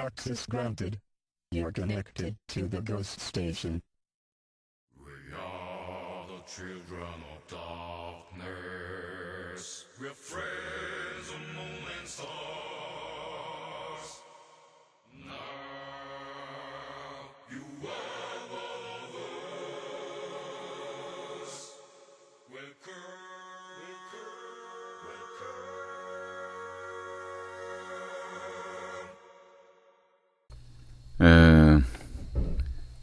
Access granted. You're connected to the ghost station. We are the children of darkness. We're friends of moon and stars. Now you are one of us. Welcome.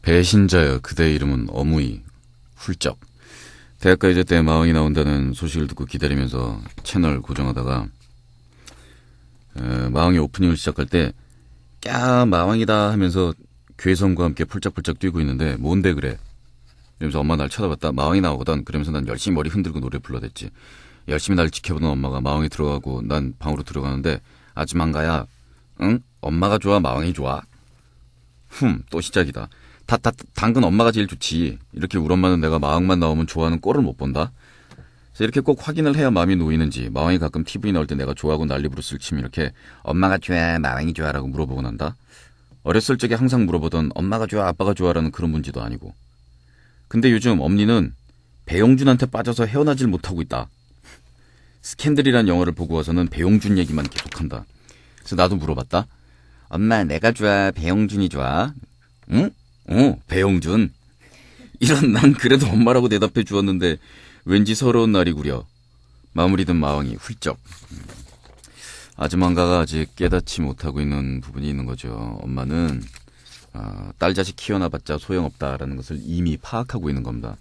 배신자여 그대의 이름은 어무이 훌쩍. 대학가 이제 때 마왕이 나온다는 소식을 듣고 기다리면서 채널 고정하다가 마왕이 오프닝을 시작할 때 꺄 마왕이다 하면서 괴성과 함께 펄짝펄짝 뛰고 있는데 뭔데 그래 이러면서 엄마 날 쳐다봤다. 마왕이 나오거든. 그러면서 난 열심히 머리 흔들고 노래 불러댔지. 열심히 날 지켜보는 엄마가 마왕이 들어가고 난 방으로 들어가는데 아줌마인가야? 응? 엄마가 좋아 마왕이 좋아? 또 시작이다. 당근 엄마가 제일 좋지. 이렇게 우리 엄마는 내가 마왕만 나오면 좋아하는 꼴을 못 본다. 그래서 이렇게 꼭 확인을 해야 마음이 놓이는지 마왕이 가끔 TV 나올 때 내가 좋아하고 난리 부르스를 치면 이렇게 엄마가 좋아 마왕이 좋아 라고 물어보고 난다. 어렸을 적에 항상 물어보던 엄마가 좋아 아빠가 좋아라는 그런 문제도 아니고. 근데 요즘 엄니는 배용준한테 빠져서 헤어나질 못하고 있다. 스캔들이란 영화를 보고 와서는 배용준 얘기만 계속한다. 그래서 나도 물어봤다. 엄마 내가 좋아 배용준이 좋아? 응? 배용준. 이런 난 그래도 엄마라고 대답해 주었는데 왠지 서러운 날이 구려. 마무리된 마왕이 훌쩍. 아즈만가가 아직 깨닫지 못하고 있는 부분이 있는 거죠. 엄마는 딸 자식 키워놔봤자 소용없다라는 것을 이미 파악하고 있는 겁니다.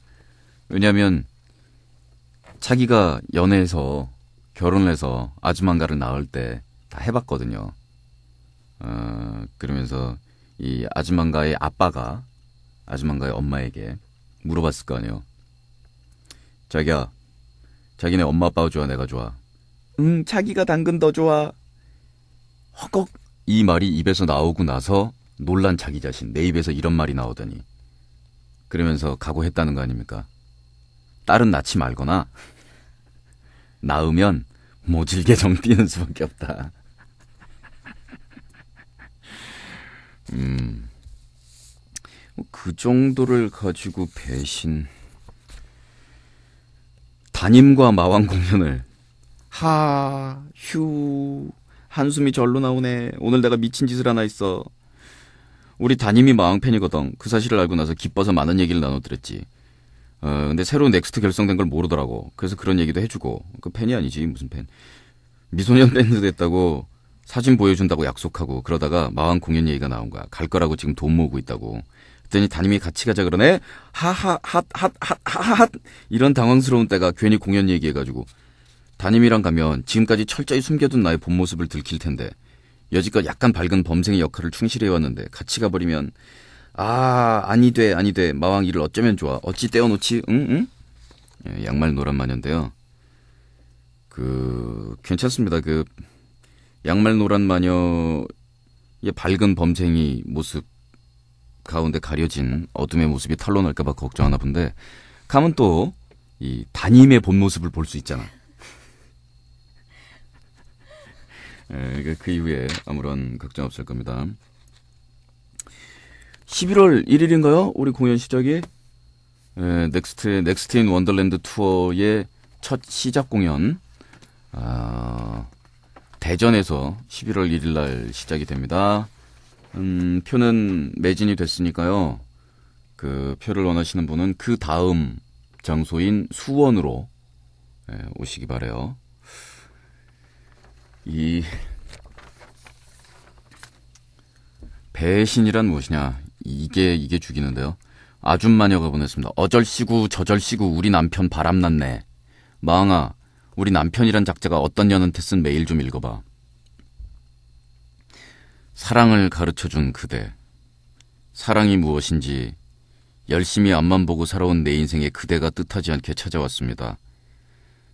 왜냐하면 자기가 연애해서 결혼을 해서 아즈만가를 낳을 때 다 해봤거든요. 그러면서 이 아즈만가의 아빠가 아즈만가의 엄마에게 물어봤을 거 아니에요. 자기야, 자기네 엄마 아빠가 좋아 내가 좋아? 응, 자기가 당근 더 좋아. 허걱. 이 말이 입에서 나오고 나서 놀란 자기 자신. 내 입에서 이런 말이 나오더니. 그러면서 각오했다는 거 아닙니까? 딸은 낳지 말거나 낳으면 모질게 정 뛰는 수밖에 없다. 그 정도를 가지고 배신. 담임과 마왕 공연을 휴 한숨이 절로 나오네. 오늘 내가 미친 짓을 하나 했어. 우리 담임이 마왕 팬이거든. 그 사실을 알고 나서 기뻐서 많은 얘기를 나눠드렸지. 근데 새로 넥스트 결성된 걸 모르더라고. 그래서 그런 얘기도 해주고. 그 팬이 아니지 무슨 팬. 미소년 밴드 됐다고 사진 보여준다고 약속하고 그러다가 마왕 공연 얘기가 나온 거야. 갈 거라고 지금 돈 모으고 있다고. 그랬더니 담임이 같이 가자 그러네. 하하핫 이런 당황스러운 때가 괜히 공연 얘기해가지고 담임이랑 가면 지금까지 철저히 숨겨둔 나의 본 모습을 들킬 텐데 여지껏 약간 밝은 범생의 역할을 충실히 해왔는데 같이 가버리면 아니 돼 마왕 일을 어쩌면 좋아. 어찌 떼어놓지? 응? 예, 양말 노란 마녀인데요. 괜찮습니다. 양말 노란 마녀의 밝은 범생이 모습 가운데 가려진 어둠의 모습이 탄로날까봐 걱정하나 본데 가면 또 이 담임의 본 모습을 볼 수 있잖아. 그 이후에 아무런 걱정 없을 겁니다. 11월 1일인가요? 우리 공연 시작이 넥스트 인 원더랜드 투어의 첫 시작 공연 대전에서 11월 1일 날 시작이 됩니다. 표는 매진이 됐으니까요. 그 표를 원하시는 분은 그 다음 장소인 수원으로 오시기 바래요. 이 배신이란 무엇이냐? 이게 죽이는데요. 아줌마녀가 보냈습니다. 어절씨구 저절씨구 우리 남편 바람났네. 마왕아, 우리 남편이란 작자가 어떤 년한테 쓴 메일 좀 읽어봐. 사랑을 가르쳐준 그대. 사랑이 무엇인지 열심히 앞만 보고 살아온 내 인생에 그대가 뜻하지 않게 찾아왔습니다.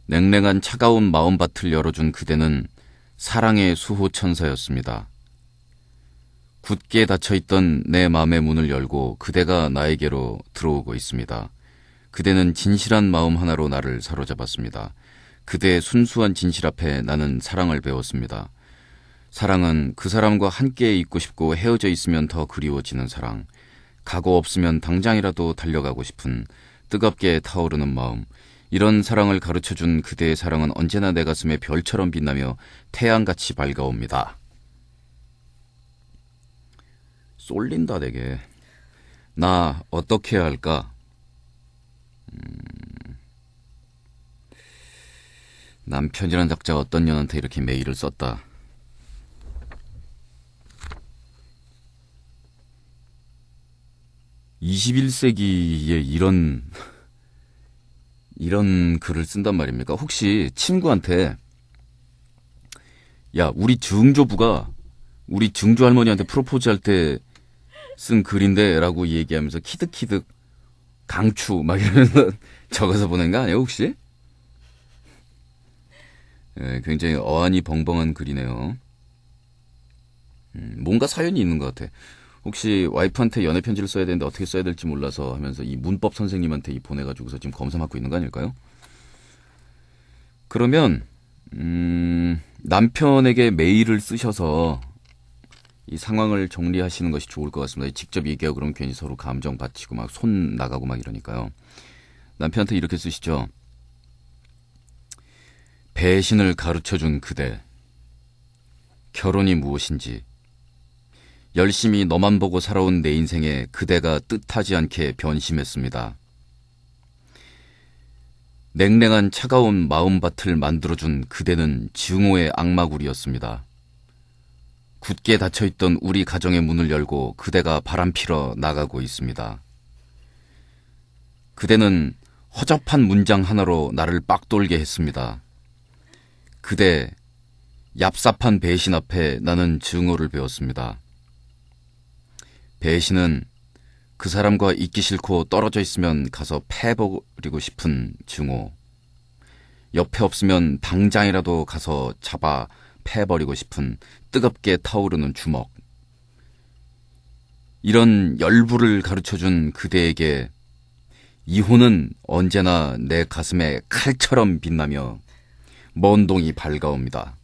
냉랭한 차가운 마음밭을 열어준 그대는 사랑의 수호천사였습니다. 굳게 닫혀있던 내 마음의 문을 열고 그대가 나에게로 들어오고 있습니다. 그대는 진실한 마음 하나로 나를 사로잡았습니다. 그대의 순수한 진실 앞에 나는 사랑을 배웠습니다. 사랑은 그 사람과 함께 있고 싶고 헤어져 있으면 더 그리워지는 사랑. 각오 없으면 당장이라도 달려가고 싶은 뜨겁게 타오르는 마음. 이런 사랑을 가르쳐준 그대의 사랑은 언제나 내 가슴에 별처럼 빛나며 태양같이 밝아옵니다. 쏠린다 되게. 나 어떻게 해야 할까? 남편이란 작자가 어떤 년한테 이렇게 메일을 썼다. 21세기에 이런 글을 쓴단 말입니까? 혹시 친구한테 야, 우리 증조부가 우리 증조 할머니한테 프로포즈할 때 쓴 글인데 라고 얘기하면서 키득키득 강추 막 이러면서 적어서 보낸 거 아니에요 혹시? 네, 굉장히 어안이 벙벙한 글이네요. 뭔가 사연이 있는 것 같아. 혹시 와이프한테 연애 편지를 써야 되는데 어떻게 써야 될지 몰라서 하면서 이 문법 선생님한테 보내가지고서 지금 검사 받고 있는 거 아닐까요? 그러면 남편에게 메일을 쓰셔서 이 상황을 정리하시는 것이 좋을 것 같습니다. 직접 얘기하고 그러면 괜히 서로 감정 받치고 막 손 나가고 막 이러니까요. 남편한테 이렇게 쓰시죠. 배신을 가르쳐준 그대. 결혼이 무엇인지. 열심히 너만 보고 살아온 내 인생에 그대가 뜻하지 않게 변심했습니다. 냉랭한 차가운 마음밭을 만들어준 그대는 증오의 악마굴이었습니다. 굳게 닫혀있던 우리 가정의 문을 열고 그대가 바람피러 나가고 있습니다. 그대는 허접한 문장 하나로 나를 빡돌게 했습니다. 그대, 얍삽한 배신 앞에 나는 증오를 배웠습니다. 배신은 그 사람과 있기 싫고 떨어져 있으면 가서 패버리고 싶은 증오. 옆에 없으면 당장이라도 가서 잡아 패버리고 싶은 뜨겁게 타오르는 주먹. 이런 열불을 가르쳐준 그대에게 이혼은 언제나 내 가슴에 칼처럼 빛나며 먼 동이 밝아옵니다.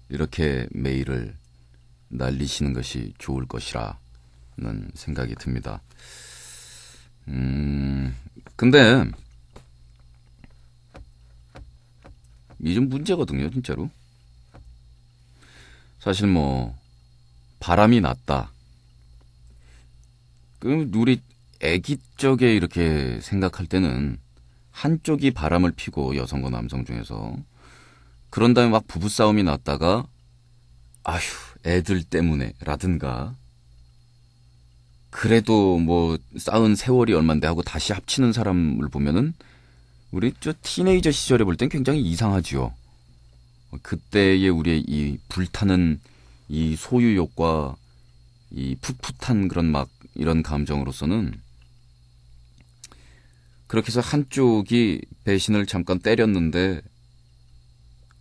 이렇게 메일을 날리시는 것이 좋을 것이라는 생각이 듭니다. 근데 이게 좀 문제거든요, 진짜로. 사실 바람이 났다. 그럼 우리 아기 쪽에 이렇게 생각할 때는 한쪽이 바람을 피고 여성과 남성 중에서 그런 다음에 막 부부싸움이 났다가 아휴 애들 때문에 라든가 그래도 쌓은 세월이 얼만데 하고 다시 합치는 사람을 보면은 우리 티네이저 시절에 볼 땐 굉장히 이상하지요. 그때의 우리의 이 불타는 이 소유욕과 이 풋풋한 그런 막 이런 감정으로서는 그렇게 해서 한쪽이 배신을 잠깐 때렸는데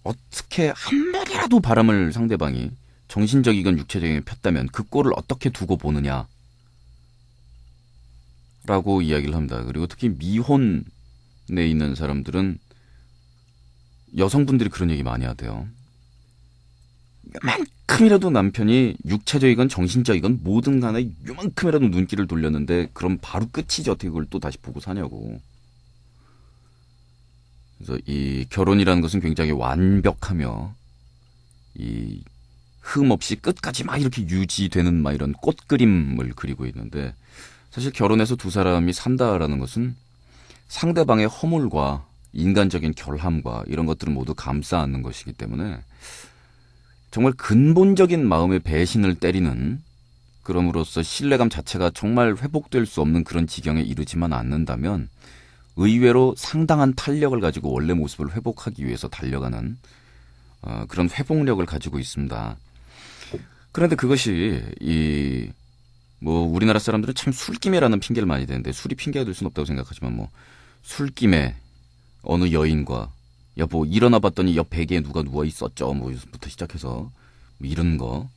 어떻게 한마디라도 바람을 상대방이 정신적이건 육체적이건 폈다면 그 꼴을 어떻게 두고 보느냐 라고 이야기를 합니다. 그리고 특히 미혼에 있는 사람들은 여성분들이 그런 얘기 많이 하대요. 요만큼이라도 남편이 육체적이건 정신적이건 뭐든 간에 요만큼이라도 눈길을 돌렸는데 그럼 바로 끝이지 어떻게 그걸 또 다시 보고 사냐고. 그래서 이 결혼이라는 것은 굉장히 완벽하며 이 흠 없이 끝까지 막 이렇게 유지되는 막 이런 꽃그림을 그리고 있는데 사실 결혼해서 두 사람이 산다라는 것은 상대방의 허물과 인간적인 결함과 이런 것들을 모두 감싸 안는 것이기 때문에 정말 근본적인 마음의 배신을 때리는 그럼으로써 신뢰감 자체가 정말 회복될 수 없는 그런 지경에 이르지만 않는다면 의외로 상당한 탄력을 가지고 원래 모습을 회복하기 위해서 달려가는 그런 회복력을 가지고 있습니다. 그런데 그것이 우리나라 사람들은 참 술김에라는 핑계를 많이 대는데 술이 핑계가 될 수는 없다고 생각하지만 술김에 어느 여인과 여보 일어나 봤더니 옆 베개에 누가 누워 있었죠 부터 시작해서 이런 거.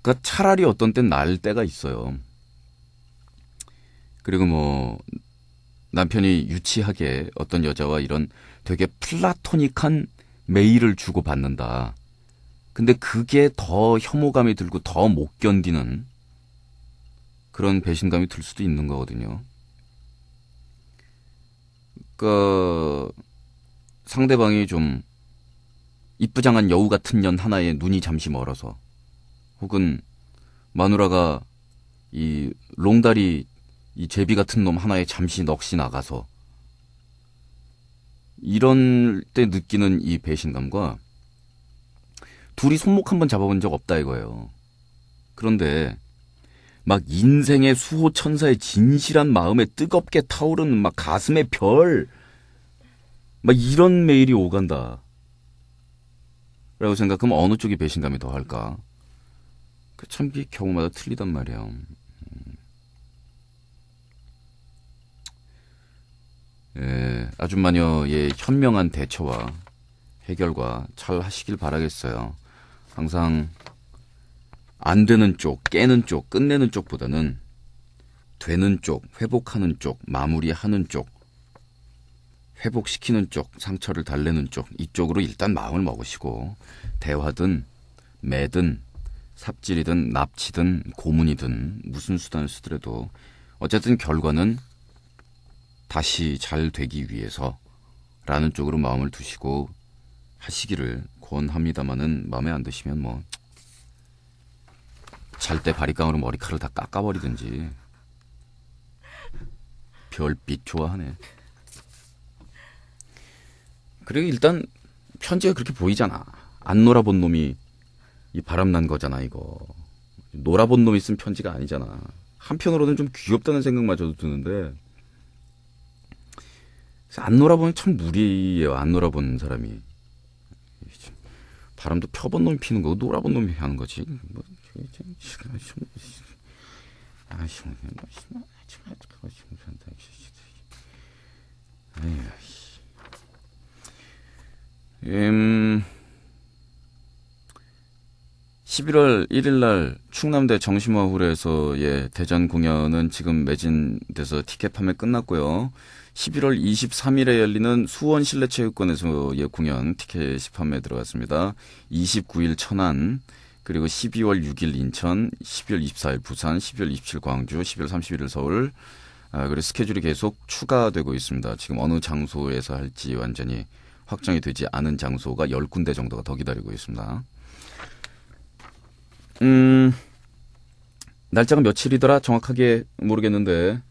그러니까 차라리 어떤 땐 날 때가 있어요. 그리고 남편이 유치하게 어떤 여자와 이런 되게 플라토닉한 메일을 주고 받는다. 근데 그게 더 혐오감이 들고 더 못 견디는 그런 배신감이 들 수도 있는 거거든요. 그러니까 상대방이 좀 이쁘장한 여우 같은 년 하나에 눈이 잠시 멀어서, 혹은 마누라가 이 롱다리 이 제비 같은 놈 하나에 잠시 넋이 나가서, 이런 때 느끼는 이 배신감과 둘이 손목 한번 잡아본 적 없다 이거예요. 그런데 막 인생의 수호천사의 진실한 마음에 뜨겁게 타오르는 막 가슴의 별, 막 이런 메일이 오간다 라고 생각하면 어느 쪽이 배신감이 더 할까? 참 이게 경우마다 틀리단 말이에요. 예, 아줌마녀의 현명한 대처와 해결과 잘 하시길 바라겠어요. 항상 안 되는 쪽, 깨는 쪽, 끝내는 쪽보다는 되는 쪽, 회복하는 쪽, 마무리하는 쪽, 회복시키는 쪽, 상처를 달래는 쪽, 이쪽으로 일단 마음을 먹으시고, 대화든 매든 삽질이든 납치든 고문이든 무슨 수단을 쓰더라도 어쨌든 결과는 다시 잘 되기 위해서 라는 쪽으로 마음을 두시고 하시기를 권합니다마는, 마음에 안 드시면 뭐 잘 때 바리깡으로 머리카락을 다 깎아버리든지. 별빛 좋아하네. 그리고 일단 편지가 그렇게 보이잖아. 안 놀아본 놈이 이 바람난 거잖아. 이거 놀아본 놈이 쓴 편지가 아니잖아. 한편으로는 좀 귀엽다는 생각마저도 드는데, 안 놀아보면 참 무리예요. 안 놀아본 사람이. 바람도 펴본 놈이 피는 거고 놀아본 놈이 하는 거지. 음, 11월 1일날 충남대 정심화홀에서의 대전 공연은 지금 매진돼서 티켓 판매 끝났고요. 11월 23일에 열리는 수원 실내체육관에서의 공연 티켓이 판매 들어갔습니다. 29일 천안, 그리고 12월 6일 인천, 12월 24일 부산, 12월 27일 광주, 12월 31일 서울, 그리고 스케줄이 계속 추가되고 있습니다. 지금 어느 장소에서 할지 완전히 확정이 되지 않은 장소가 10군데 정도가 더 기다리고 있습니다. 날짜가 며칠이더라 정확하게 모르겠는데,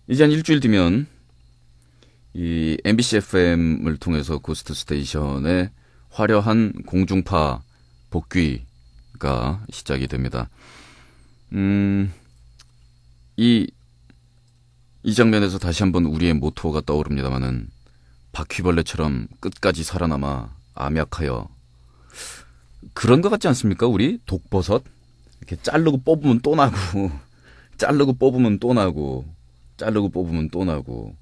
이제 한 일주일 뒤면 이 MBC FM을 통해서 고스트 스테이션의 화려한 공중파 복귀가 시작이 됩니다. 이 장면에서 다시 한번 우리의 모토가 떠오릅니다마는, 바퀴벌레처럼 끝까지 살아남아 암약하여, 그런 것 같지 않습니까? 우리 독버섯 이렇게 자르고 뽑으면 또 나고, 자르고 뽑으면 또 나고, 자르고 뽑으면 또 나고,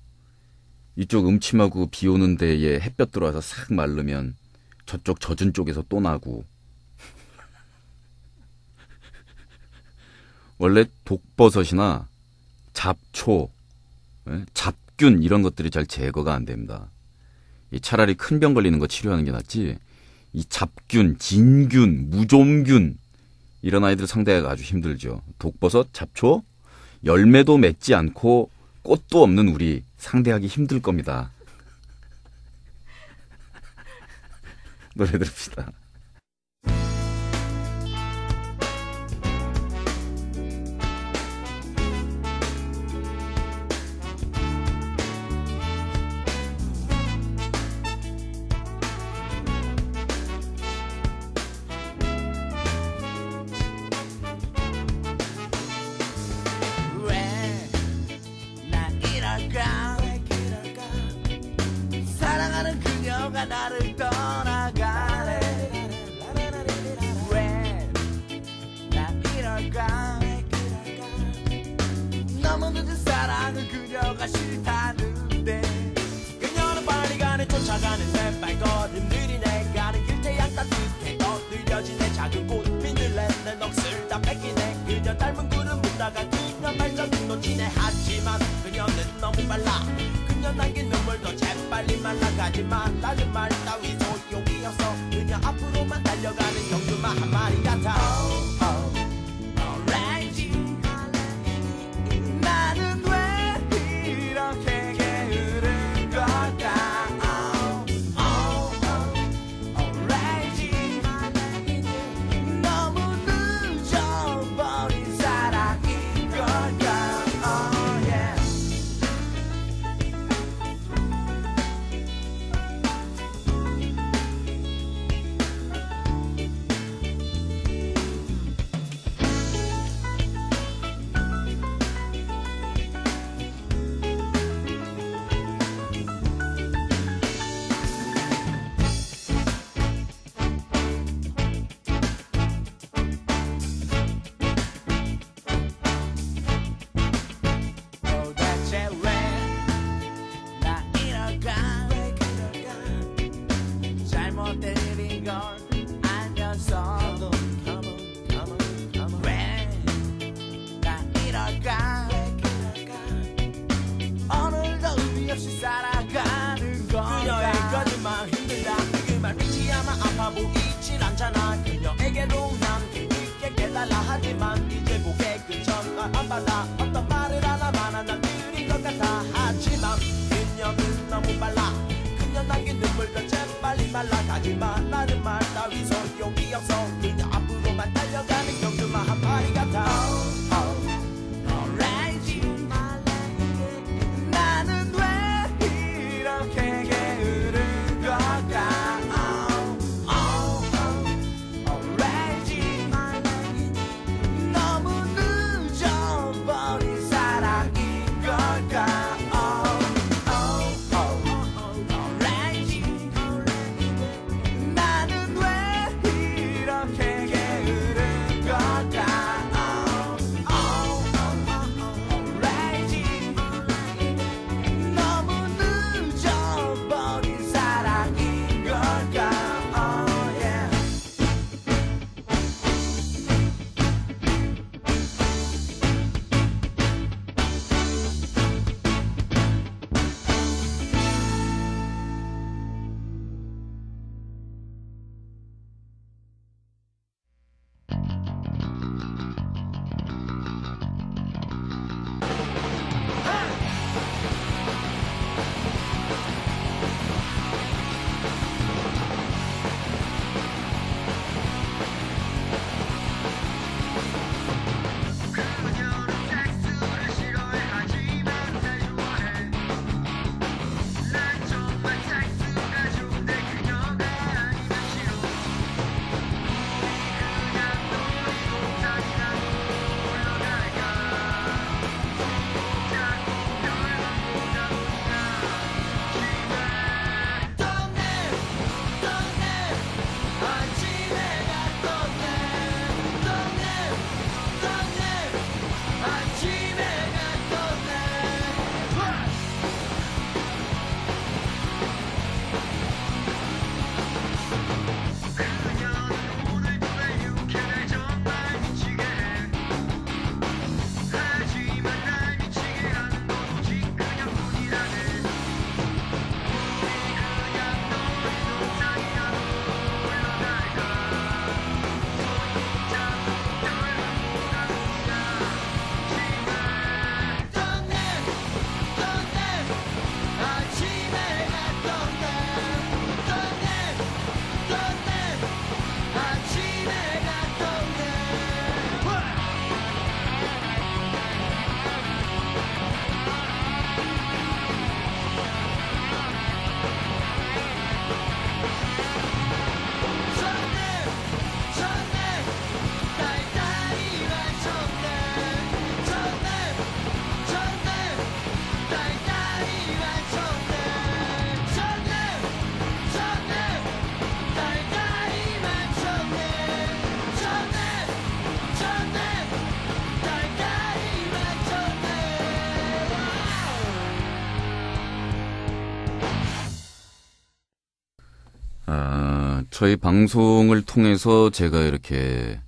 이쪽 음침하고 비 오는 데에 햇볕 들어와서 싹 마르면 저쪽 젖은 쪽에서 또 나고. 원래 독버섯이나 잡초, 잡균 이런 것들이 잘 제거가 안 됩니다. 차라리 큰 병 걸리는 거 치료하는 게 낫지, 이 잡균, 진균, 무좀균 이런 아이들 상대하기가 아주 힘들죠. 독버섯, 잡초, 열매도 맺지 않고 꽃도 없는 우리 상대하기 힘들 겁니다. 노래 들읍시다. 사랑하는 그녀가 나를 떠나가네. 왜 난 이럴까? 너무 늦은 사랑은 그녀가 싫다는데, 그녀는 빨리 가네. 쫓아가는 새빨 걸음 느린 애 가는 길 태양 따뜻해 더 느려진 내 작은 꽃 민들레 내 넋을 다 뺏기네. 그녀 닮은 구름 묻다가 그녀 발전을 놓치네. 하지만 그녀는 너무 빨라. 그녀 남긴 눈물도 재빨리 말라가지만 나는 말 따위 소용이 없어. 그녀 앞으로만 달려 달려가는 경주마 한 마리 같아. 오렌지 나는 왜 이렇게 게으른 걸까. 오렌지 너무 늦어버린 사랑인 걸까. yeah. 도대체 왜 나 이럴까. 잘못된 일인 걸 알면서도 왜 나 이럴까. 오늘도 의미 없이 살아가는 건가. 그녀의 거짓말 힘들다. 그 말 믿지 않아 아파 보이질 않잖아. 그녀에게로 난 뒤늦게 깨달라 하지만 이제 고백은 전화 안 받아. 어떤 말을 하나마나 난 느린 것 같아. 하지만 그녀는 너무 빨라. 그녀 남긴 눈물도 재빨리 말라가지 말라는 말 따위 소용이 없어. 그녀 앞으로만 달려가는 경주마 한 마리 같아. 오렌지 나는 왜 이렇게 게으른 걸까. 오렌지 너무 늦어버린 사랑인 걸까. 오렌지 나는 왜 이렇게 게으른 걸까. 오렌지 너무 늦어버린 사랑인 걸까. yeah. 저희 방송을 통해서 제가 이렇게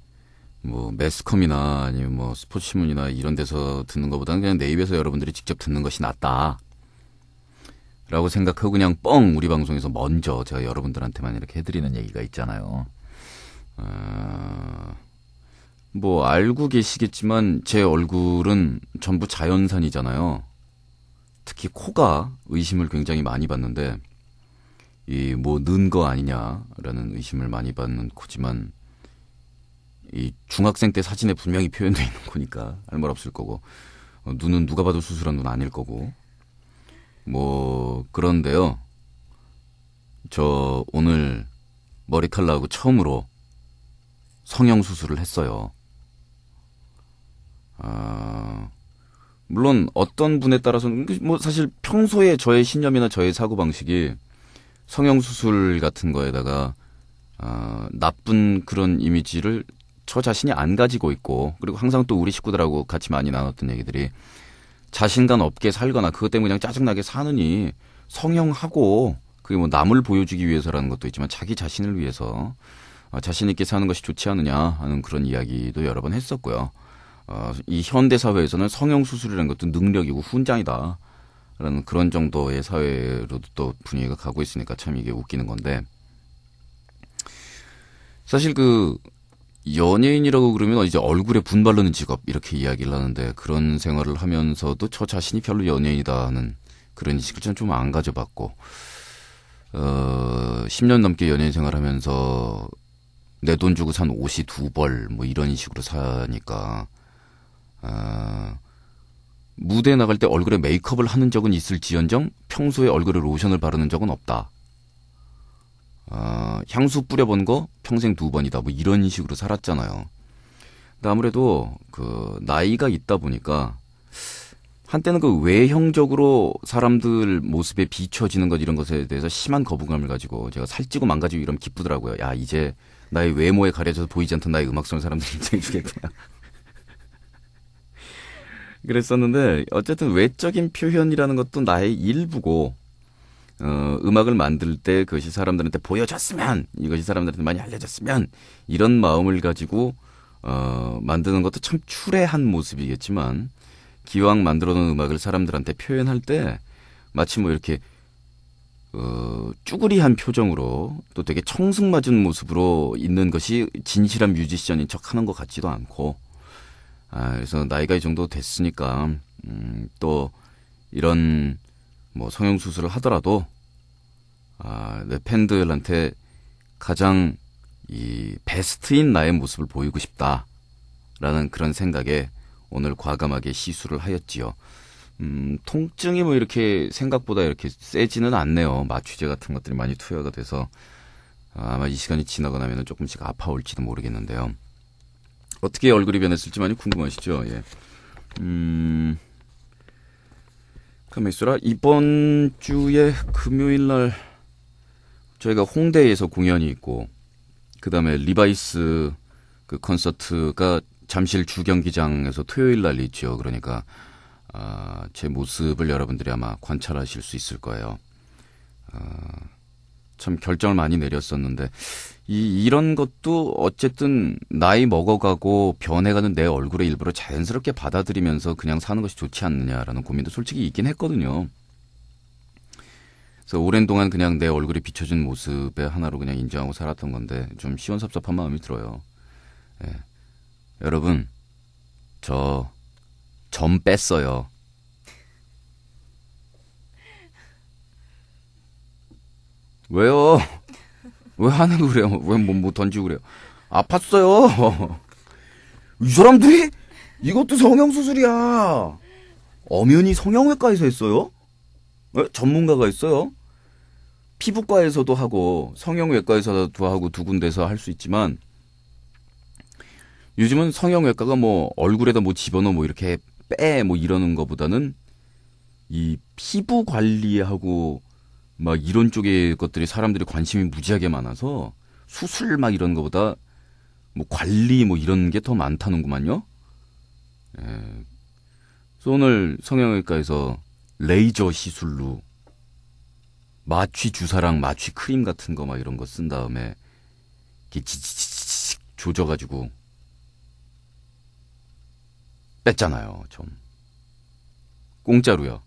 뭐 매스컴이나 아니면 뭐 스포츠신문이나 이런 데서 듣는 것보다는 그냥 네이버에서 여러분들이 직접 듣는 것이 낫다 라고 생각하고 그냥 뻥 우리 방송에서 먼저 제가 여러분들한테만 이렇게 해드리는 얘기가 있잖아요. 뭐 알고 계시겠지만 제 얼굴은 전부 자연산이잖아요. 특히 코가 의심을 굉장히 많이 받는데 이 뭐 는 거 아니냐라는 의심을 많이 받는 코지만 이 중학생 때 사진에 분명히 표현되어 있는 거니까 할 말 없을 거고 눈은 누가 봐도 수술한 눈 아닐 거고 뭐 그런데요. 저 오늘 머리칼라하고 처음으로 성형수술을 했어요. 물론 어떤 분에 따라서는 뭐 사실 평소에 저의 신념이나 저의 사고방식이 성형수술 같은 거에다가 나쁜 그런 이미지를 저 자신이 안 가지고 있고 그리고 항상 또 우리 식구들하고 같이 많이 나눴던 얘기들이 자신감 없게 살거나 그것 때문에 그냥 짜증나게 사느니 성형하고 그게 뭐 남을 보여주기 위해서라는 것도 있지만 자기 자신을 위해서 자신 있게 사는 것이 좋지 않느냐 하는 그런 이야기도 여러 번 했었고요. 이 현대 사회에서는 성형수술이라는 것도 능력이고 훈장이다 라는 그런 정도의 사회로도 또 분위기가 가고 있으니까 참 이게 웃기는 건데 사실 그 연예인이라고 그러면 이제 얼굴에 분 바르는 직업 이렇게 이야기를 하는데 그런 생활을 하면서도 저 자신이 별로 연예인이다 하는 그런 인식을 좀 안 가져봤고 10년 넘게 연예인 생활하면서 내 돈 주고 산 옷이 2벌 뭐 이런 식으로 사니까 무대에 나갈 때 얼굴에 메이크업을 하는 적은 있을지언정 평소에 얼굴에 로션을 바르는 적은 없다. 향수 뿌려본 거 평생 2번이다. 뭐 이런 식으로 살았잖아요. 근데 아무래도 그 나이가 있다 보니까 한때는 그 외형적으로 사람들 모습에 비춰지는 것 이런 것에 대해서 심한 거부감을 가지고 제가 살찌고 망가지고 이러면 기쁘더라고요. 야 이제 나의 외모에 가려져서 보이지 않던 나의 음악성을 사람들이 인정해 주겠구나. 그랬었는데 어쨌든 외적인 표현이라는 것도 나의 일부고 음악을 만들 때 그것이 사람들한테 보여졌으면 이것이 사람들한테 많이 알려졌으면 이런 마음을 가지고 만드는 것도 참 추레한 모습이겠지만 기왕 만들어 놓은 음악을 사람들한테 표현할 때 마치 뭐 이렇게 쭈구리한 표정으로 또 되게 청승맞은 모습으로 있는 것이 진실한 뮤지션인 척 하는 것 같지도 않고 그래서 나이가 이 정도 됐으니까 또 이런 뭐 성형수술을 하더라도 내 팬들한테 가장 이 베스트인 나의 모습을 보이고 싶다라는 그런 생각에 오늘 과감하게 시술을 하였지요. 통증이 뭐 이렇게 생각보다 이렇게 세지는 않네요. 마취제 같은 것들이 많이 투여가 돼서 아마 이 시간이 지나고 나면 조금씩 아파올지도 모르겠는데요. 어떻게 얼굴이 변했을지 많이 궁금하시죠? 예. 가만 있어라. 이번 주에 금요일 날 저희가 홍대에서 공연이 있고 그 다음에 리바이스 그 콘서트가 잠실 주경기장에서 토요일 날 있죠. 그러니까 제 모습을 여러분들이 아마 관찰하실 수 있을 거예요. 참 결정을 많이 내렸었는데 이런 것도 어쨌든 나이 먹어가고 변해가는 내 얼굴의 일부를 자연스럽게 받아들이면서 그냥 사는 것이 좋지 않느냐라는 고민도 솔직히 있긴 했거든요. 그래서 오랜 동안 그냥 내 얼굴에 비춰진 모습의 하나로 그냥 인정하고 살았던 건데 좀 시원섭섭한 마음이 들어요. 예. 여러분 저 점 뺐어요. 왜요? 왜 하는 그래요? 왜 뭐 던지고 그래요? 아팠어요. 이 사람들이 이것도 성형수술이야. 엄연히 성형외과에서 했어요? 왜? 전문가가 있어요? 피부과에서도 하고 성형외과에서도 하고 두 군데서 할 수 있지만 요즘은 성형외과가 뭐 얼굴에다 뭐 집어넣어 뭐 이렇게 빼 뭐 이러는 것보다는 이 피부 관리하고 막 이런 쪽의 것들이 사람들이 관심이 무지하게 많아서 수술 막 이런 것보다 뭐 관리 뭐 이런 게 더 많다는구만요. 예. 그래서 오늘 성형외과에서 레이저 시술로 마취 주사랑 마취 크림 같은 거 막 이런 거 쓴 다음에 이렇게 지지지직 조져가지고 뺐잖아요. 좀 공짜로요.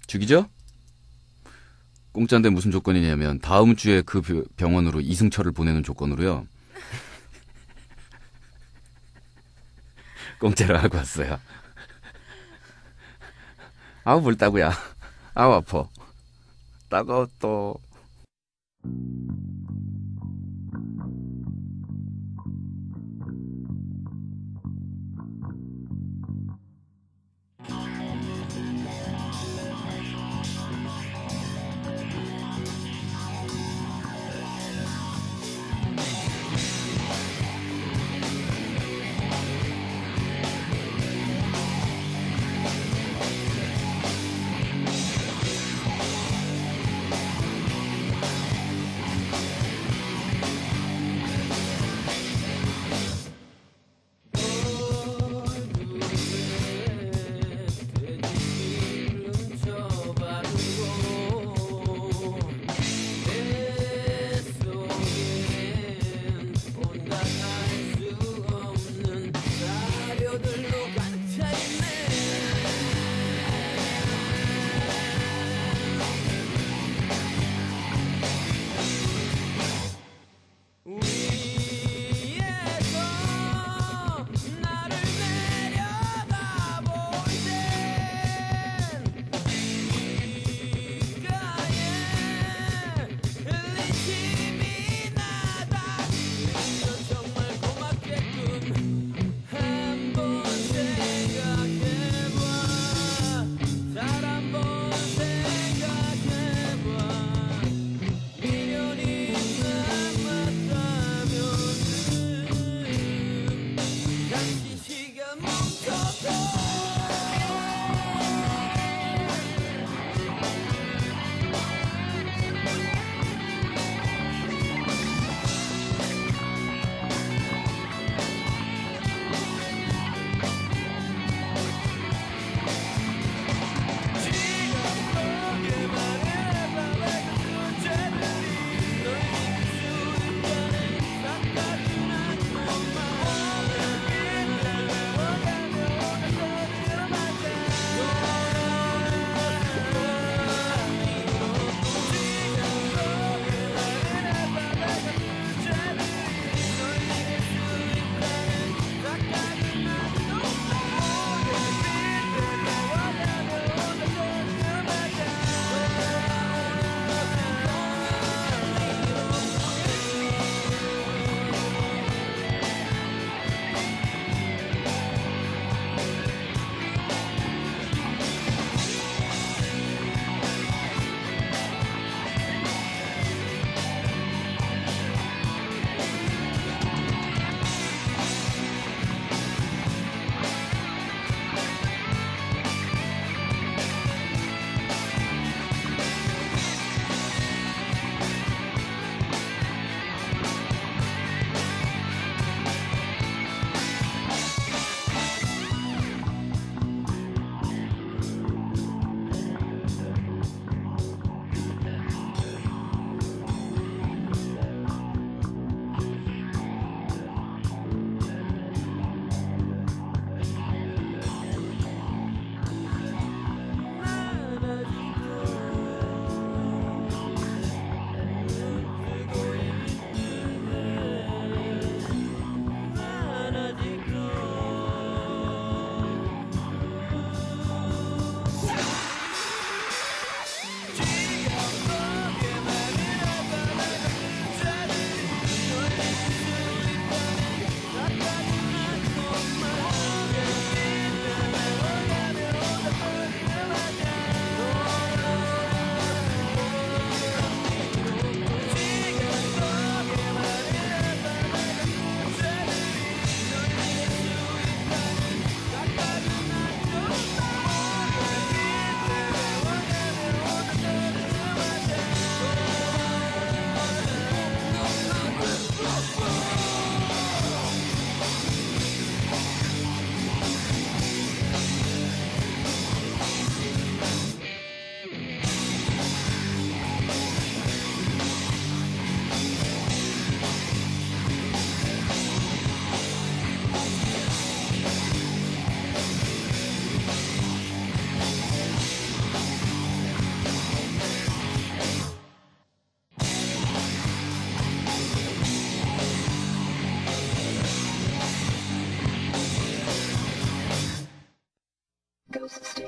죽이죠? 공짜인데 무슨 조건이냐면 다음 주에 그 병원으로 이승철을 보내는 조건으로요. 공짜로 하고 왔어요. 아우 뭘 따구야. 아우 아파. 따가워 또.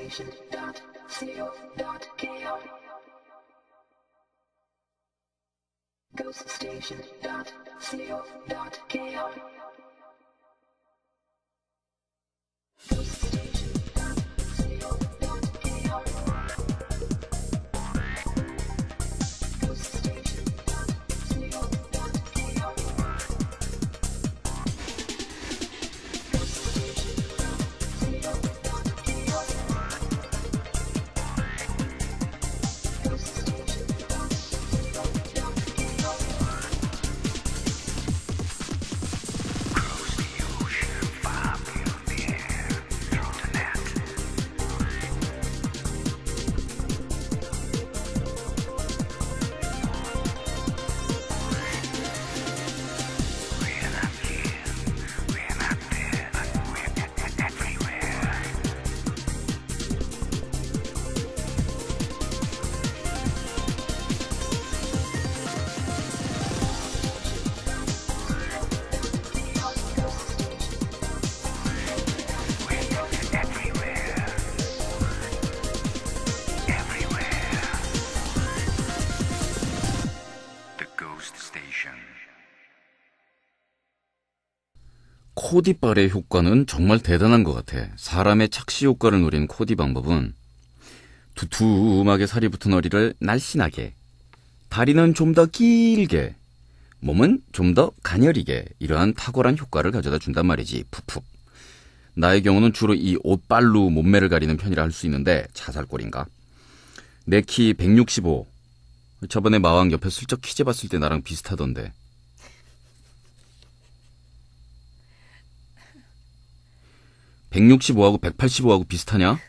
ghoststation.co.kr ghoststation.co.kr 코디빨의 효과는 정말 대단한 것 같아. 사람의 착시 효과를 노린 코디 방법은 두툼하게 살이 붙은 허리를 날씬하게, 다리는 좀 더 길게, 몸은 좀 더 가녀리게, 이러한 탁월한 효과를 가져다 준단 말이지. 푹푹. 나의 경우는 주로 이 옷빨로 몸매를 가리는 편이라 할 수 있는데 자살골인가? 내 키 165. 저번에 마왕 옆에 슬쩍 키 재봤을 때 나랑 비슷하던데. 165하고 185하고 비슷하냐?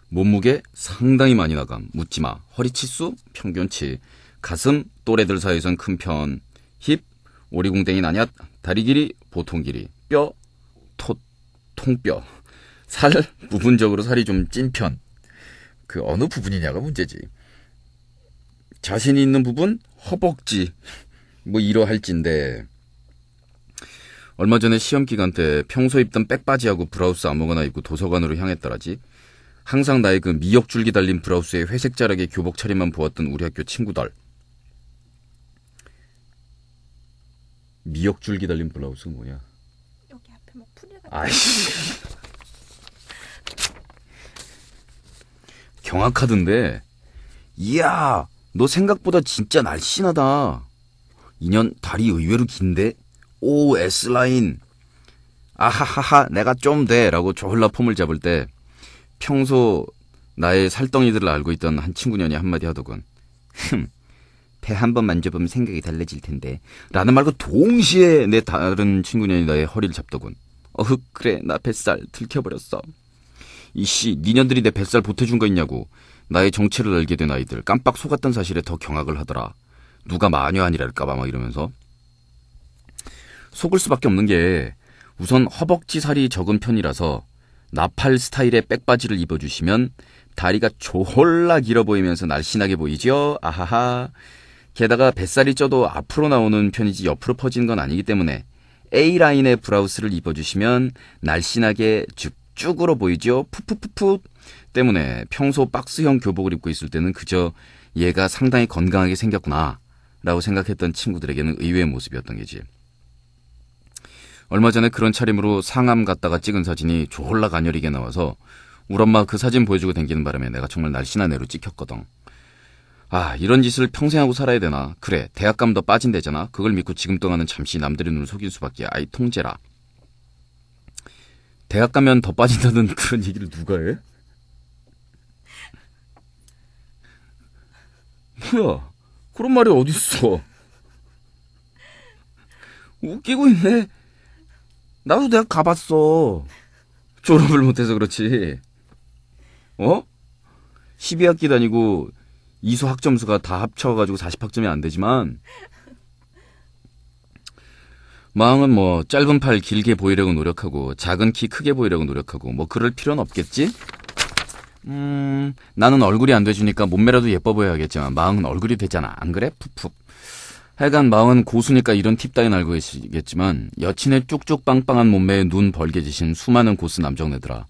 몸무게 상당히 많이 나감. 묻지마. 허리 치수 평균치. 가슴 또래들 사이에선 큰 편. 힙 오리궁뎅이 나냐? 다리 길이 보통 길이. 뼈 통뼈. 살 부분적으로 살이 좀 찐 편. 그 어느 부분이냐가 문제지. 자신이 있는 부분 허벅지. 뭐 이러할진데. 얼마 전에 시험 기간 때 평소 입던 백바지하고 브라우스 아무거나 입고 도서관으로 향했더라지. 항상 나의 그 미역줄기 달린 브라우스에 회색 자락의 교복 차림만 보았던 우리 학교 친구들. 미역줄기 달린 블라우스가 뭐냐? 여기 앞에 막 풀이 같은. 아이씨. 경악하던데. 이야, 너 생각보다 진짜 날씬하다. 인연 다리 의외로 긴데? 오, S라인. 아하하하, 내가 좀 돼. 라고 졸라 폼을 잡을 때 평소 나의 살덩이들을 알고 있던 한 친구년이 한마디 하더군. 배 한 번 만져보면 생각이 달라질 텐데. 라는 말과 동시에 내 다른 친구년이 나의 허리를 잡더군. 어흑, 그래, 나 뱃살 들켜버렸어. 이씨, 니년들이 내 뱃살 보태준 거 있냐고. 나의 정체를 알게 된 아이들 깜빡 속았던 사실에 더 경악을 하더라. 누가 마녀 아니랄까봐 막 이러면서. 속을 수밖에 없는 게 우선 허벅지 살이 적은 편이라서 나팔 스타일의 백바지를 입어주시면 다리가 졸라 길어 보이면서 날씬하게 보이죠? 아하하. 게다가 뱃살이 쪄도 앞으로 나오는 편이지 옆으로 퍼지는 건 아니기 때문에 A라인의 브라우스를 입어주시면 날씬하게 쭉으로 보이죠? 푸푸푸푸. 때문에 평소 박스형 교복을 입고 있을 때는 그저 얘가 상당히 건강하게 생겼구나 라고 생각했던 친구들에게는 의외의 모습이었던 게지. 얼마 전에 그런 차림으로 상암 갔다가 찍은 사진이 졸라 가녀리게 나와서 우리 엄마 그 사진 보여주고 댕기는 바람에 내가 정말 날씬한 애로 찍혔거든. 아, 이런 짓을 평생 하고 살아야 되나? 그래, 대학 가면 더 빠진대잖아. 그걸 믿고 지금 동안은 잠시 남들의 눈을 속일 수밖에. 아이 통제라. 대학 가면 더 빠진다는 그런 얘기를 누가 해? 뭐야, 그런 말이 어딨어. 웃기고 있네. 나도 대학 가봤어. 졸업을 못해서 그렇지. 12학기 다니고 이수 학점수가 다 합쳐가지고 40학점이 안 되지만 마음은 뭐 짧은 팔 길게 보이려고 노력하고 작은 키 크게 보이려고 노력하고 뭐 그럴 필요는 없겠지? 나는 얼굴이 안 돼주니까 몸매라도 예뻐 보여야겠지만 마음은 얼굴이 되잖아. 안 그래? 푹푹. 하여간 마음은 고수니까 이런 팁 따윈 알고 계시겠지만 여친의 쭉쭉 빵빵한 몸매에 눈 벌게 지신 수많은 고수 남정네들아.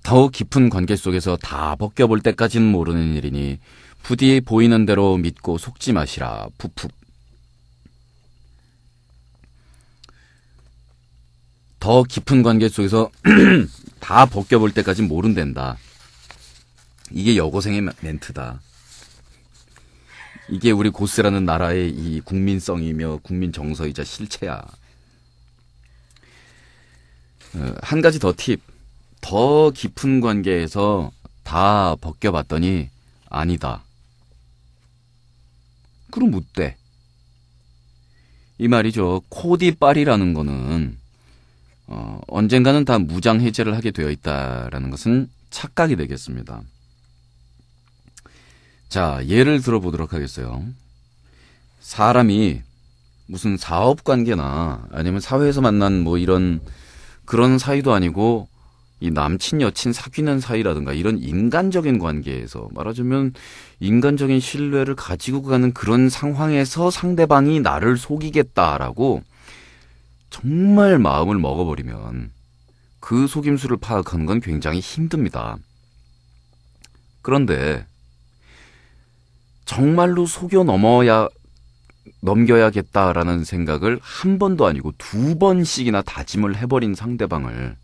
더욱 깊은 관계 속에서 다 벗겨볼 때까지는 모르는 일이니 부디 보이는 대로 믿고 속지 마시라. 푸푸. 더 깊은 관계 속에서 다 벗겨볼 때까지 모른댄다. 이게 여고생의 멘트다. 이게 우리 고스라는 나라의 이 국민성이며 국민 정서이자 실체야. 한 가지 더 팁. 더 깊은 관계에서 다 벗겨봤더니 아니다. 그럼 묻대. 이 말이죠. 코디빨이라는 거는 언젠가는 다 무장 해제를 하게 되어 있다라는 것은 착각이 되겠습니다. 자, 예를 들어보도록 하겠어요. 사람이 무슨 사업관계나 아니면 사회에서 만난 뭐 이런 그런 사이도 아니고 이 남친 여친 사귀는 사이라든가 이런 인간적인 관계에서 말하자면 인간적인 신뢰를 가지고 가는 그런 상황에서 상대방이 나를 속이겠다라고 정말 마음을 먹어버리면 그 속임수를 파악하는 건 굉장히 힘듭니다. 그런데 정말로 속여 넘겨야겠다라는 생각을 한 번도 아니고 2번씩이나 다짐을 해버린 상대방을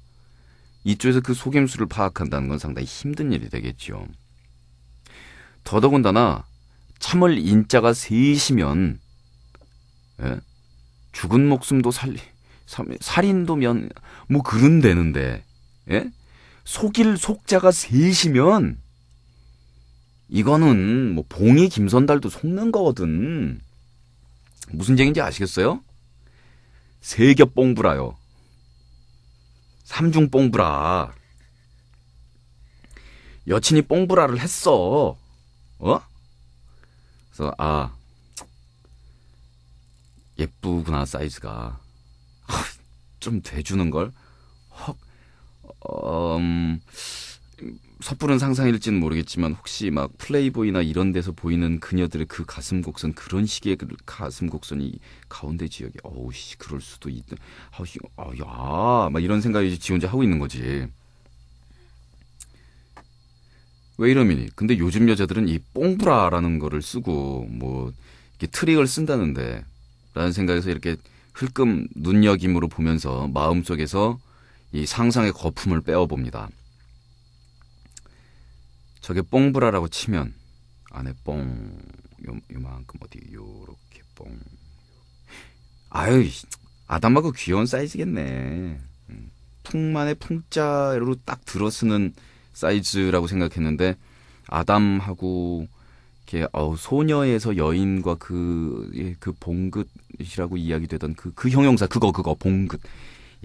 이쪽에서 그 속임수를 파악한다는 건 상당히 힘든 일이 되겠죠. 더더군다나 참을 인자가 셋이면 죽은 목숨도 살인도 뭐 그런 되는데 속일 속자가 셋이면 이거는 뭐 봉이 김선달도 속는 거거든. 무슨 얘기인지 아시겠어요? 세겹 뽕부라요. 삼중 뽕부라. 여친이 뽕부라를 했어. 그래서 예쁘구나 사이즈가. 좀 돼주는걸? 섣부른 상상일지는 모르겠지만 혹시 막 플레이보이나 이런 데서 보이는 그녀들의 그 가슴 곡선 그런 식의 그 가슴 곡선이 가운데 지역에 어우씨 그럴 수도 있다. 야, 막 이런 생각이 지 혼자 하고 있는 거지. 왜 이러니? 근데 요즘 여자들은 이 뽕브라라는 거를 쓰고 뭐 이렇게 트릭을 쓴다는데 라는 생각에서 이렇게 흘끔 눈여김으로 보면서 마음속에서 이 상상의 거품을 빼어봅니다. 저게 뽕브라라고 치면 안에 뽕 요만큼 어디 요렇게 뽕. 아유 아담하고 귀여운 사이즈겠네. 풍만의 풍자로 딱 들어쓰는 사이즈라고 생각했는데 아담하고 이렇게 소녀에서 여인과 그 봉긋이라고 이야기되던 그 형용사 그거 봉긋.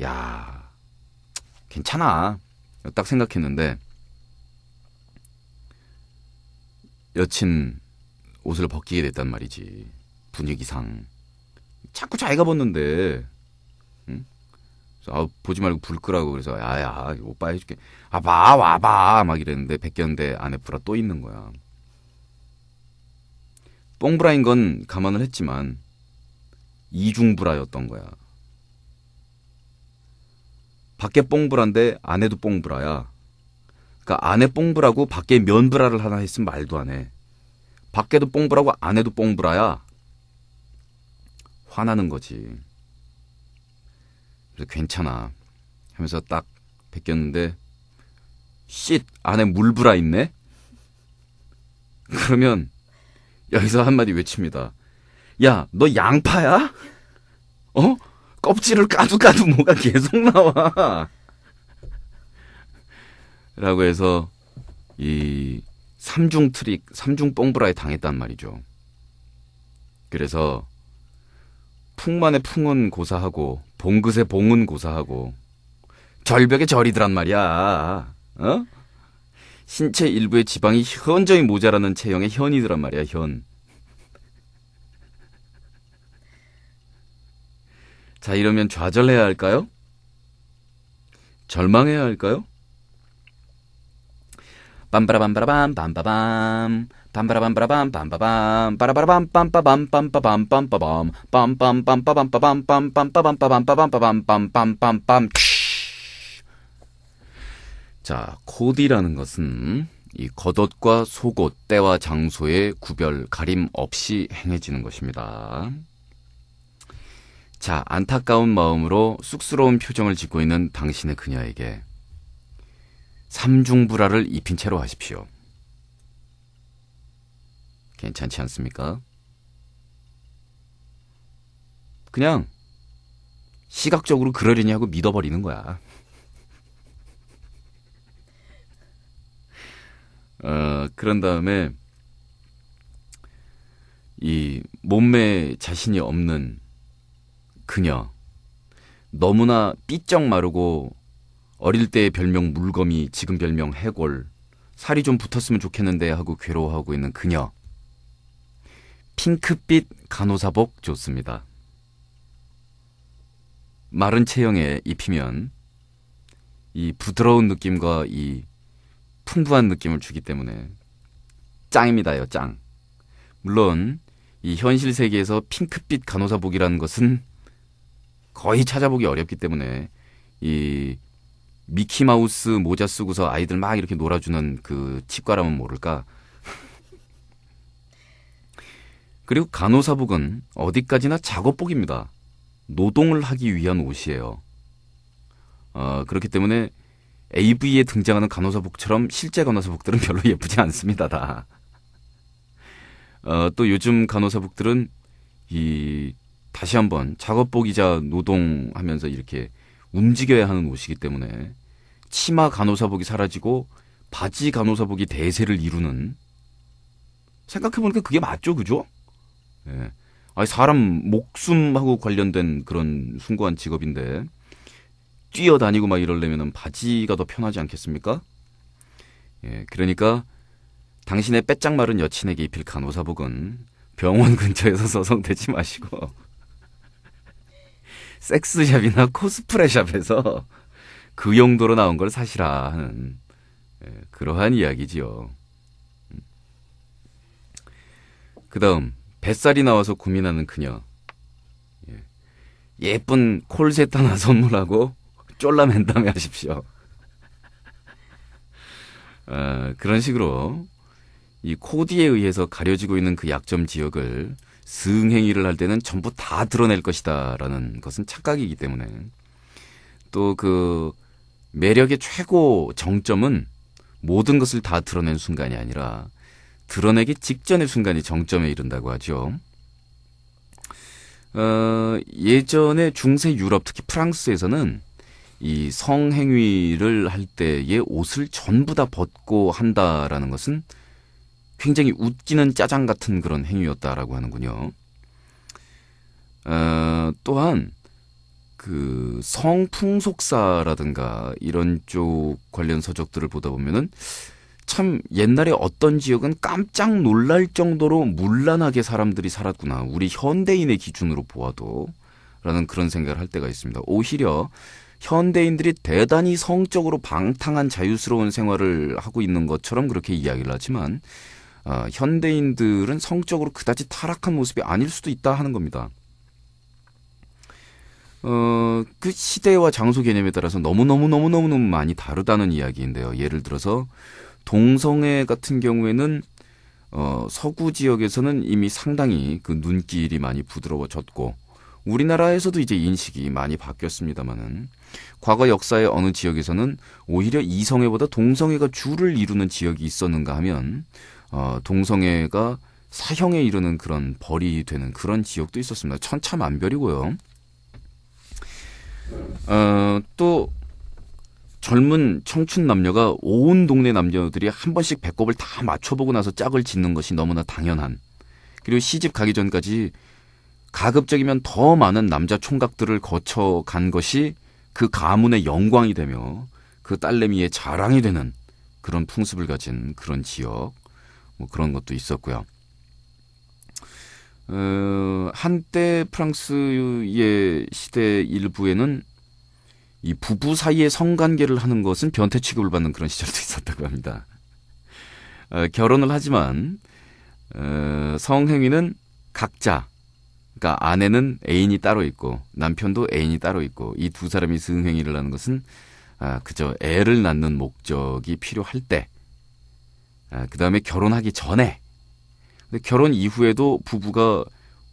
야 괜찮아. 딱 생각했는데 여친 옷을 벗기게 됐단 말이지. 분위기상 자꾸 자기가 벗는데 응? 보지 말고 불 끄라고. 그래서 야야 오빠 해줄게. 와봐 막 이랬는데 벗겼는데 안에 브라 또 있는 거야. 뽕브라인 건 감안을 했지만 이중브라였던 거야. 밖에 뽕브라인데 안에도 뽕브라야. 그러니까 안에 뽕브라고 밖에 면브라를 하나 했으면 말도 안 해. 밖에도 뽕브라고 안에도 뽕브라야. 화나는 거지. 그래서 괜찮아 하면서 딱 벗겼는데 쉿 안에 물브라 있네. 그러면 여기서 한마디 외칩니다. 야, 너 양파야? 껍질을 까도 뭐가 계속 나와. 라고 해서 이 삼중 뽕브라에 당했단 말이죠. 그래서 풍만의 풍은 고사하고 봉긋의 봉은 고사하고 절벽의 절이더란 말이야. 신체 일부의 지방이 현저히 모자라는 체형의 현이더란 말이야. 현. 자, 이러면 좌절해야 할까요? 절망해야 할까요? 빰빠라밤빠라밤 빰빠밤 빰빠라밤빠라밤 빰빠밤 빠라바라밤 빰빠밤 빰빠밤 빰빠밤 빰빰 빰빠밤 빠밤 빰빠밤 빠밤 빠밤 빠밤 빰빰빰빰 자, 코디라는 것은 이 겉옷과 속옷, 때와 장소의 구별, 가림 없이 행해지는 것입니다. 자, 안타까운 마음으로 쑥스러운 표정을 짓고 있는 당신의 그녀에게 삼중불화를 입힌 채로 하십시오. 괜찮지 않습니까? 그냥 시각적으로 그러려니 하고 믿어버리는 거야. 그런 다음에 이 몸매에 자신이 없는 그녀, 너무나 삐쩍 마르고 어릴 때의 별명 물거미, 지금 별명 해골, 살이 좀 붙었으면 좋겠는데 하고 괴로워하고 있는 그녀, 핑크빛 간호사복 좋습니다. 마른 체형에 입히면 이 부드러운 느낌과 이 풍부한 느낌을 주기 때문에 짱입니다요, 짱. 물론 이 현실 세계에서 핑크빛 간호사복이라는 것은 거의 찾아보기 어렵기 때문에 이 미키마우스 모자 쓰고서 아이들 막 이렇게 놀아주는 그 치과라면 모를까. 그리고 간호사복은 어디까지나 작업복입니다. 노동을 하기 위한 옷이에요. 그렇기 때문에 AV에 등장하는 간호사복처럼 실제 간호사복들은 별로 예쁘지 않습니다, 다. 또 요즘 간호사복들은 다시 한번 작업복이자 노동하면서 이렇게 움직여야 하는 옷이기 때문에 치마 간호사복이 사라지고 바지 간호사복이 대세를 이루는, 생각해보니까 그게 맞죠, 그죠? 예. 아니, 사람 목숨하고 관련된 그런 숭고한 직업인데 뛰어다니고 막 이러려면 바지가 더 편하지 않겠습니까? 예, 그러니까 당신의 빼짝 마른 여친에게 입힐 간호사복은 병원 근처에서 서성대지 마시고 섹스샵이나 코스프레샵에서 그 용도로 나온 걸 사시라 하는, 그러한 이야기지요. 그 다음 뱃살이 나와서 고민하는 그녀, 예쁜 콜셋 하나 선물하고 쫄라맨다며 하십시오. 그런 식으로 이 코디에 의해서 가려지고 있는 그 약점 지역을 승행위를 할 때는 전부 다 드러낼 것이다 라는 것은 착각이기 때문에, 또 그 매력의 최고 정점은 모든 것을 다 드러낸 순간이 아니라 드러내기 직전의 순간이 정점에 이른다고 하죠. 예전에 중세 유럽, 특히 프랑스에서는 이 성행위를 할 때의 옷을 전부 다 벗고 한다라는 것은 굉장히 웃기는 짜장 같은 그런 행위였다라고 하는군요. 또한 그 성풍속사라든가 이런 쪽 관련 서적들을 보다 보면은 참 옛날에 어떤 지역은 깜짝 놀랄 정도로 문란하게 사람들이 살았구나, 우리 현대인의 기준으로 보아도, 라는 그런 생각을 할 때가 있습니다. 오히려 현대인들이 대단히 성적으로 방탕한 자유스러운 생활을 하고 있는 것처럼 그렇게 이야기를 하지만 현대인들은 성적으로 그다지 타락한 모습이 아닐 수도 있다 하는 겁니다. 그 시대와 장소 개념에 따라서 너무너무 많이 다르다는 이야기인데요. 예를 들어서 동성애 같은 경우에는 서구 지역에서는 이미 상당히 그 눈길이 많이 부드러워졌고, 우리나라에서도 이제 인식이 많이 바뀌었습니다만은 과거 역사의 어느 지역에서는 오히려 이성애보다 동성애가 주를 이루는 지역이 있었는가 하면 동성애가 사형에 이르는 그런 벌이 되는 그런 지역도 있었습니다. 천차만별이고요. 또 젊은 청춘 남녀가 온 동네 남녀들이 한 번씩 배꼽을 다 맞춰보고 나서 짝을 짓는 것이 너무나 당연한, 그리고 시집 가기 전까지 가급적이면 더 많은 남자 총각들을 거쳐간 것이 그 가문의 영광이 되며 그 딸내미의 자랑이 되는 그런 풍습을 가진 그런 지역, 뭐 그런 것도 있었고요. 한때 프랑스의 시대 일부에는 이 부부 사이에 성관계를 하는 것은 변태 취급을 받는 그런 시절도 있었다고 합니다. 결혼을 하지만 성행위는 각자, 그러니까 아내는 애인이 따로 있고 남편도 애인이 따로 있고 이 두 사람이 성행위를 하는 것은 그저 애를 낳는 목적이 필요할 때, 그 다음에 결혼하기 전에, 근데 결혼 이후에도 부부가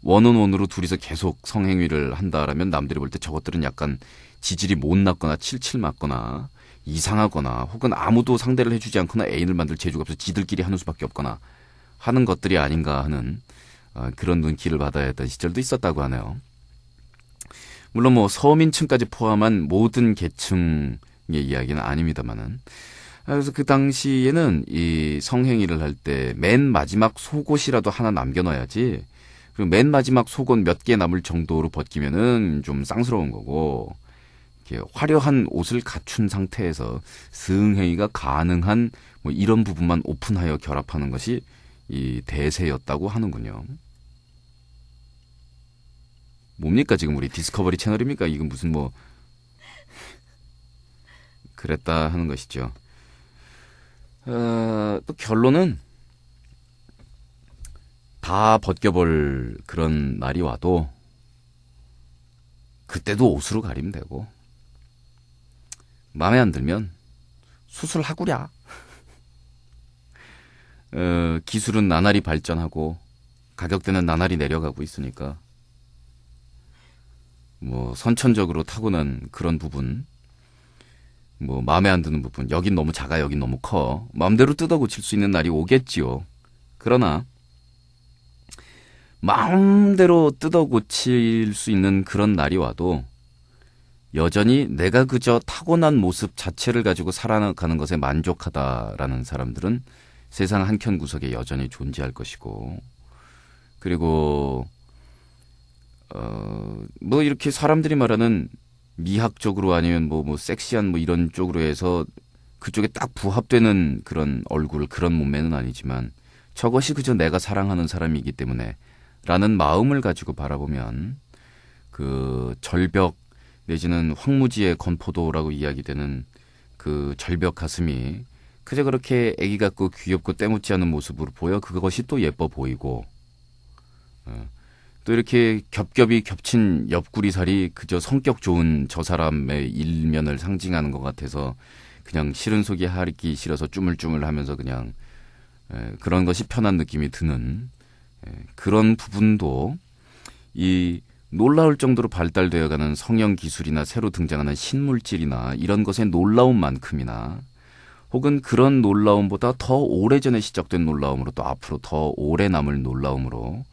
원온원으로 둘이서 계속 성행위를 한다라면 남들이 볼 때 저것들은 약간 지질이 못났거나 칠칠 맞거나 이상하거나 혹은 아무도 상대를 해주지 않거나 애인을 만들 재주가 없어서 지들끼리 하는 수밖에 없거나 하는 것들이 아닌가 하는 그런 눈길을 받아야 했던 시절도 있었다고 하네요. 물론 뭐 서민층까지 포함한 모든 계층의 이야기는 아닙니다만은, 그래서 그 당시에는 이 성행위를 할 때 맨 마지막 속옷이라도 하나 남겨놔야지, 그리고 맨 마지막 속옷 몇 개 남을 정도로 벗기면은 좀 쌍스러운 거고, 이렇게 화려한 옷을 갖춘 상태에서 성행위가 가능한 뭐 이런 부분만 오픈하여 결합하는 것이 이 대세였다고 하는군요. 뭡니까 지금 우리 디스커버리 채널입니까? 이건 무슨 뭐 그랬다 하는 것이죠. 또 결론은 다 벗겨볼 그런 날이 와도 그때도 옷으로 가리면 되고, 마음에 안 들면 수술하구랴. 기술은 나날이 발전하고 가격대는 나날이 내려가고 있으니까 뭐 선천적으로 타고난 그런 부분, 뭐 마음에 안 드는 부분, 여긴 너무 작아 여긴 너무 커, 마음대로 뜯어 고칠 수 있는 날이 오겠지요. 그러나 마음대로 뜯어 고칠 수 있는 그런 날이 와도 여전히 내가 그저 타고난 모습 자체를 가지고 살아가는 것에 만족하다라는 사람들은 세상 한켠 구석에 여전히 존재할 것이고, 그리고 뭐 이렇게 사람들이 말하는 미학적으로 아니면 뭐 섹시한 뭐 이런 쪽으로 해서 그쪽에 딱 부합되는 그런 얼굴, 그런 몸매는 아니지만 저것이 그저 내가 사랑하는 사람이기 때문에 라는 마음을 가지고 바라보면 그 절벽 내지는 황무지의 건포도라고 이야기되는 그 절벽 가슴이 그저 그렇게 애기 같고 귀엽고 때묻지 않은 모습으로 보여 그것이 또 예뻐 보이고, 또 이렇게 겹겹이 겹친 옆구리살이 그저 성격 좋은 저 사람의 일면을 상징하는 것 같아서 그냥 싫은 속이 하기 싫어서 쭈물쭈물 하면서 그냥 그런 것이 편한 느낌이 드는 그런 부분도 이 놀라울 정도로 발달되어가는 성형 기술이나 새로 등장하는 신물질이나 이런 것의 놀라운 만큼이나 혹은 그런 놀라움보다 더 오래전에 시작된 놀라움으로 또 앞으로 더 오래 남을 놀라움으로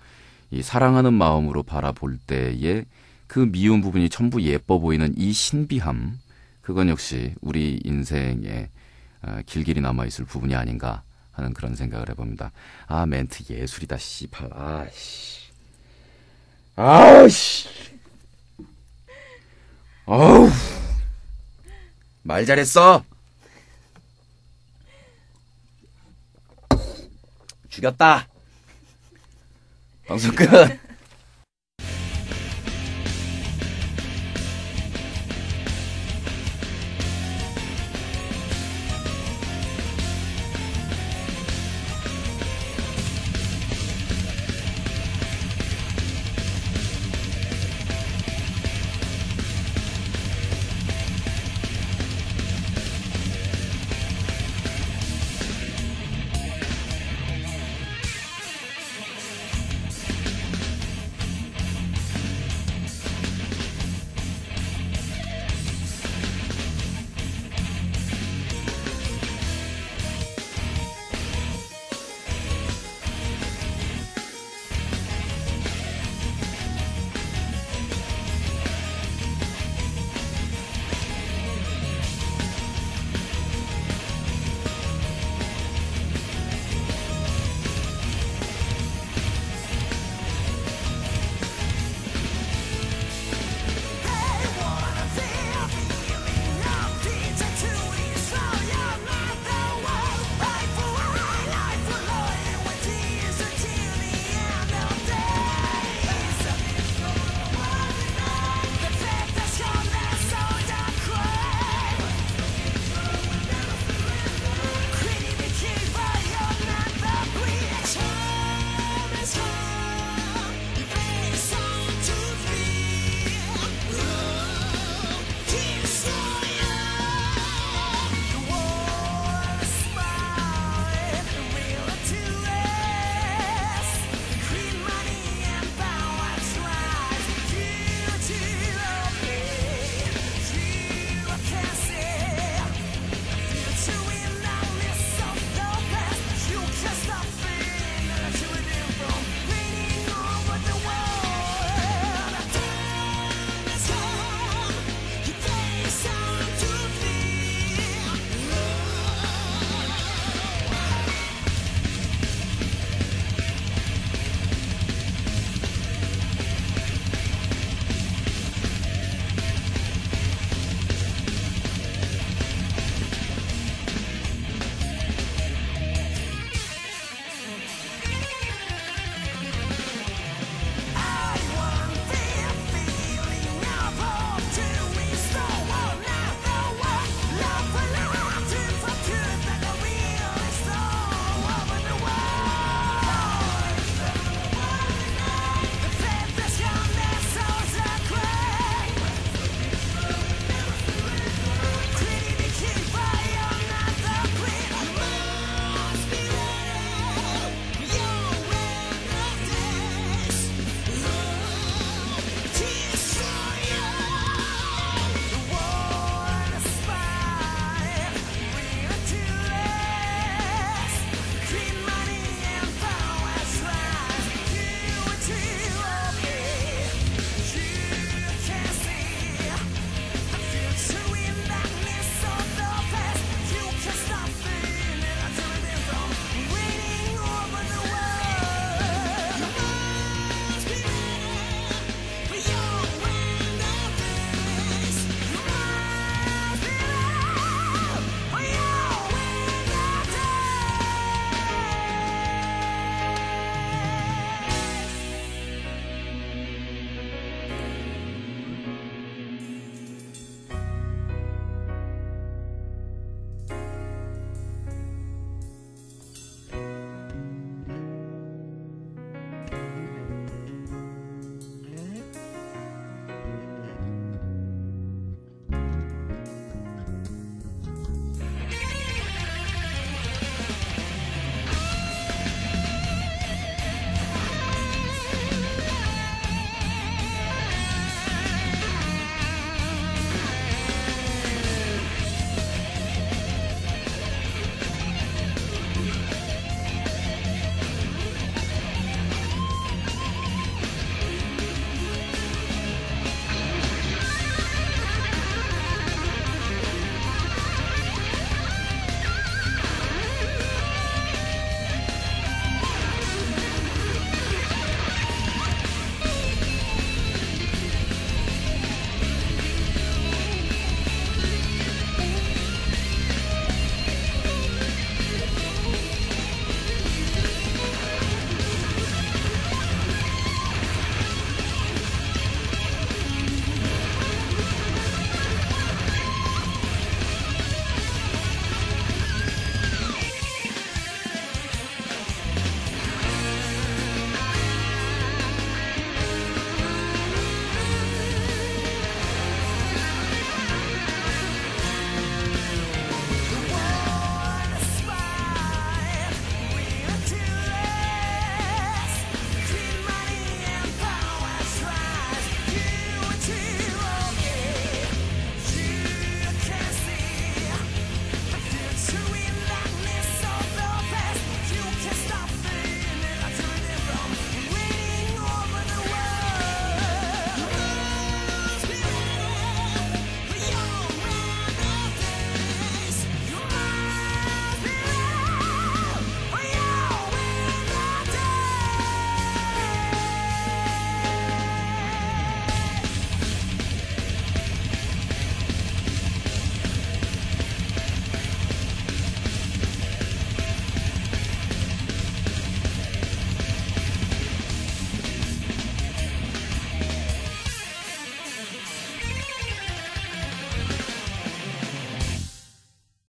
이 사랑하는 마음으로 바라볼 때의 그 미운 부분이 전부 예뻐 보이는 이 신비함, 그건 역시 우리 인생에 길길이 남아있을 부분이 아닌가 하는 그런 생각을 해봅니다. 아, 멘트 예술이다, 씨발. 아씨. 아우씨. 어우. 말 잘했어. 죽였다. 방송 끝.